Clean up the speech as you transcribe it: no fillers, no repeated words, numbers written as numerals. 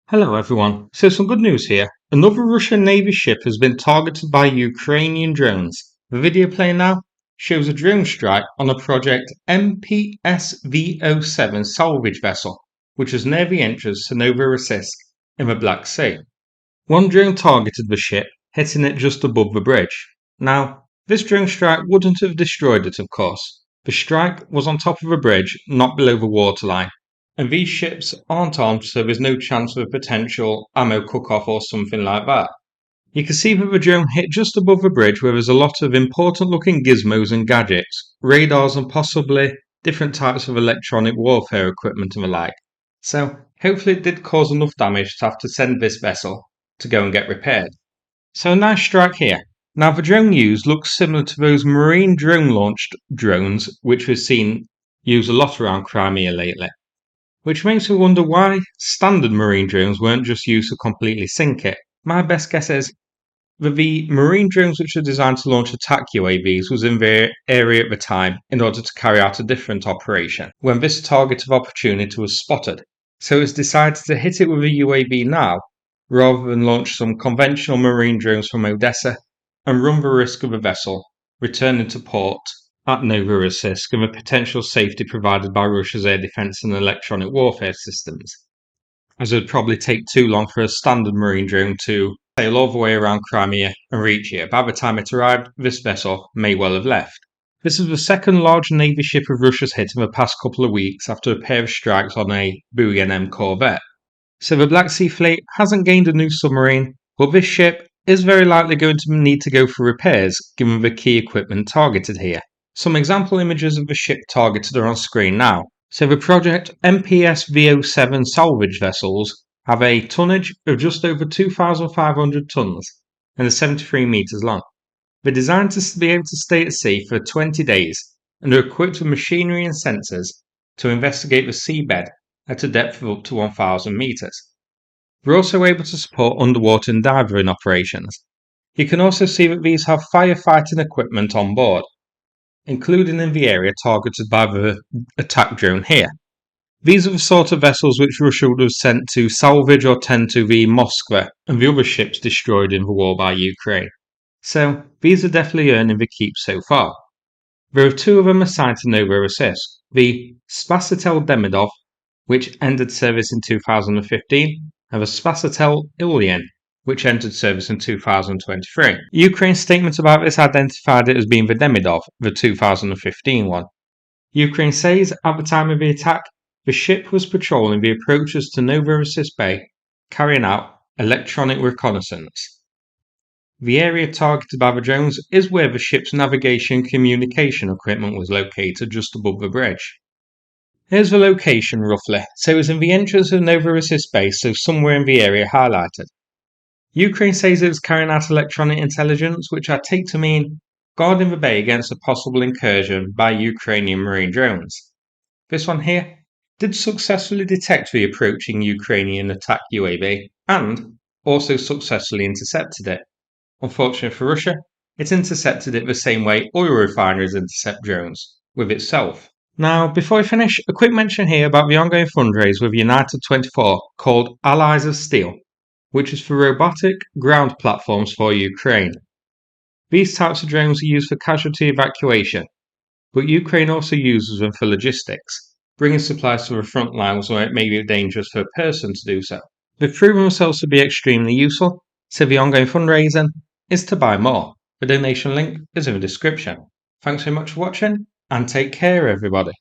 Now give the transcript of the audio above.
Hello everyone. So some good news here. Another Russian Navy ship has been targeted by Ukrainian drones. The video playing now shows a drone strike on a Project MPSV07 Salvage vessel, which is near the entrance to Novorossiysk in the Black Sea. One drone targeted the ship, hitting it just above the bridge. Now, this drone strike wouldn't have destroyed it, of course. The strike was on top of a bridge, not below the waterline. And these ships aren't armed, so there's no chance of a potential ammo cook-off or something like that. You can see that the drone hit just above the bridge where there's a lot of important looking gizmos and gadgets, radars and possibly different types of electronic warfare equipment and the like. So hopefully it did cause enough damage to have to send this vessel to go and get repaired. So a nice strike here. Now the drone used looks similar to those marine drone launched drones which we've seen used a lot around Crimea lately. Which makes me wonder why standard marine drones weren't just used to completely sink it. My best guess is that the marine drones which are designed to launch attack UAVs was in the area at the time in order to carry out a different operation, when this target of opportunity was spotted. So it's decided to hit it with a UAV now, rather than launch some conventional marine drones from Odessa and run the risk of a vessel returning to port at Novorossiysk and the potential safety provided by Russia's air defense and electronic warfare systems, as it would probably take too long for a standard marine drone to sail all the way around Crimea and reach here. By the time it arrived, this vessel may well have left. This is the second large Navy ship of Russia's hit in the past couple of weeks after a pair of strikes on a Buyan corvette. So the Black Sea Fleet hasn't gained a new submarine, but this ship is very likely going to need to go for repairs given the key equipment targeted here. Some example images of the ship targeted are on screen now. So the Project MPSV07 Salvage vessels have a tonnage of just over 2,500 tonnes and are 73 metres long. They're designed to be able to stay at sea for 20 days and are equipped with machinery and sensors to investigate the seabed at a depth of up to 1,000 metres. They're also able to support underwater and diving operations. You can also see that these have firefighting equipment on board, including in the area targeted by the attack drone here. These are the sort of vessels which Russia would have sent to salvage or tend to the Moskva and the other ships destroyed in the war by Ukraine. So these are definitely earning the keep so far. There are two of them assigned to Novorossiysk, the Spasatel Demidov, which ended service in 2015, and the Spasatel Ilyin, which entered service in 2023. Ukraine's statement about this identified it as being the Demidov, the 2015 one. Ukraine says at the time of the attack, the ship was patrolling the approaches to Novorossiysk Bay, carrying out electronic reconnaissance. The area targeted by the drones is where the ship's navigation communication equipment was located just above the bridge. Here's the location roughly, so it was in the entrance of Novorossiysk Bay, so somewhere in the area highlighted. Ukraine says it was carrying out electronic intelligence, which I take to mean guarding the bay against a possible incursion by Ukrainian marine drones. This one here did successfully detect the approaching Ukrainian attack UAV and also successfully intercepted it. Unfortunately for Russia, it intercepted it the same way oil refineries intercept drones, with itself. Now, before I finish, a quick mention here about the ongoing fundraise with United 24 called Allies of Steel, which is for robotic ground platforms for Ukraine. These types of drones are used for casualty evacuation, but Ukraine also uses them for logistics, bringing supplies to the front lines where it may be dangerous for a person to do so. They've proven themselves to be extremely useful, so the ongoing fundraising is to buy more. The donation link is in the description. Thanks very much for watching, and take care everybody.